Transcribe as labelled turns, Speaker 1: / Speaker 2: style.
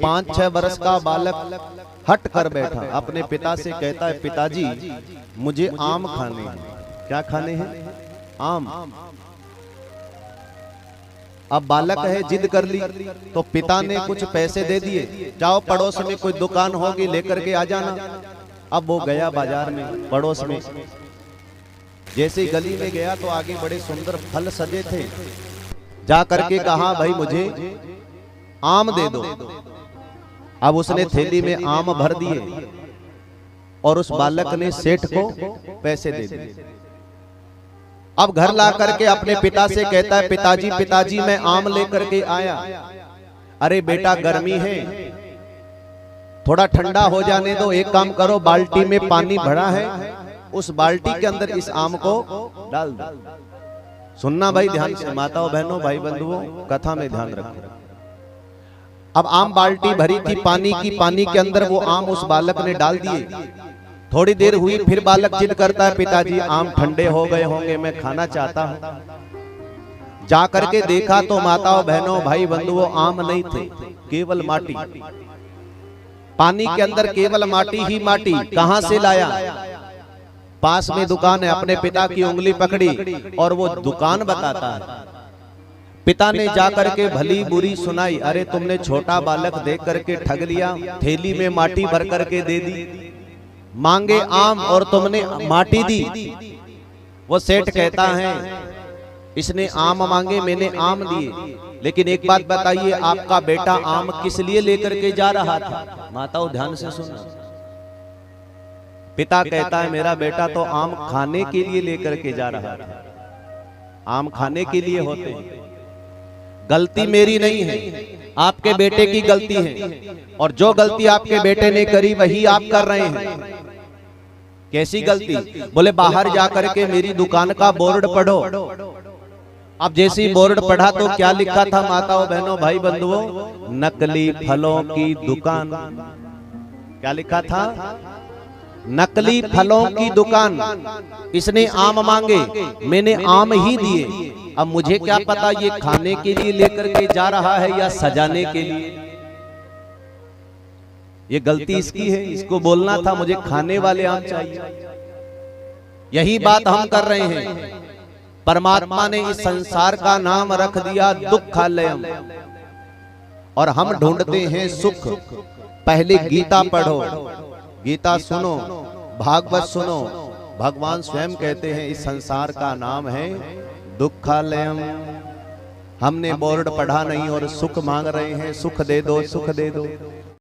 Speaker 1: 5-6 वर्ष का बालक हट कर बैठा, अपने पिता से कहता है, पिताजी मुझे आम खाने हैं। क्या खाने हैं? आम। अब बालक है, जिद कर ली, तो पिता ने कुछ पैसे दे दिए, जाओ पड़ोस में कोई दुकान होगी लेकर के आ जाना। अब वो गया बाजार में, पड़ोस में, जैसे गली में गया तो आगे बड़े सुंदर फल सजे थे। जा करके कहा, भाई मुझे आम दे दो। अब उसने थैली में आम भर दिए और उस बालक ने सेठ को पैसे दे दिए। अब घर ला करके अपने पिता से कहता है, पिताजी पिताजी मैं आम लेकर के आया। अरे बेटा गर्मी है, थोड़ा ठंडा हो जाने दो, एक काम करो, बाल्टी में पानी भरा है, उस बाल्टी के अंदर इस आम को डाल दो। सुनना भाई ध्यान से, माताओं बहनों भाई बंधुओं, कथा में ध्यान रखो। अब आम बाल्टी भरी थी पानी की, पानी के अंदर वो आम उस बालक ने डाल दिए। थोड़ी देर हुई, फिर बालक जिद करता है, पिताजी आम ठंडे हो गए होंगे, मैं खाना चाहता हूं। जा करके देखा तो माताओं बहनों भाई बंधुओं, आम नहीं थे, केवल माटी। पानी के अंदर केवल माटी ही माटी। कहां से लाया? पास में दुकान है, अपने पिता की उंगली पकड़ी और वो दुकान बताता है। पिता ने जाकर के भली बुरी सुनाई, अरे तुमने छोटा बालक देख करके ठग लिया, थैली में माटी भर करके दे दी, मांगे आम और तुमने माटी दी। वो सेठ कहता है, इसने आम मांगे, मैंने आम दिए, लेकिन एक बात बताइए, आपका बेटा आम किस लिए लेकर के जा रहा था? माताओं ध्यान से सुनो। पिता कहता है, मेरा बेटा तो आम खाने के लिए लेकर के जा रहा था। आम खाने के लिए होते हैं। गलती मेरी नहीं है, आपके बेटे की गलती है, और जो गलती आपके बेटे ने करी वही आप कर रहे हैं। कैसी गलती? बोले बाहर जाकर के मेरी दुकान का बोर्ड पढ़ो। अब जैसी बोर्ड पढ़ा तो क्या लिखा था माताओं बहनों भाई बंधुओं? नकली फलों की दुकान। क्या लिखा था? नकली फलों की दुकान। इसने आम मांगे, मैंने आम ही दिए। अब मुझे क्या पता ये खाने के लिए लेकर के जा रहा है या सजाने के लिए। ये गलती इसकी है, इसको बोलना था मुझे खाने वाले आम चाहिए। यही बात हम कर रहे हैं। परमात्मा ने इस संसार का नाम रख दिया दुःखालयम, और हम ढूंढते हैं सुख। पहले गीता पढ़ो, गीता सुनो, भागवत सुनो। भगवान स्वयं कहते हैं इस संसार का नाम है दुःखालयम। हमने बोर्ड पढ़ा नहीं और सुख मांग रहे हैं, सुख दे दो, सुख दे दो।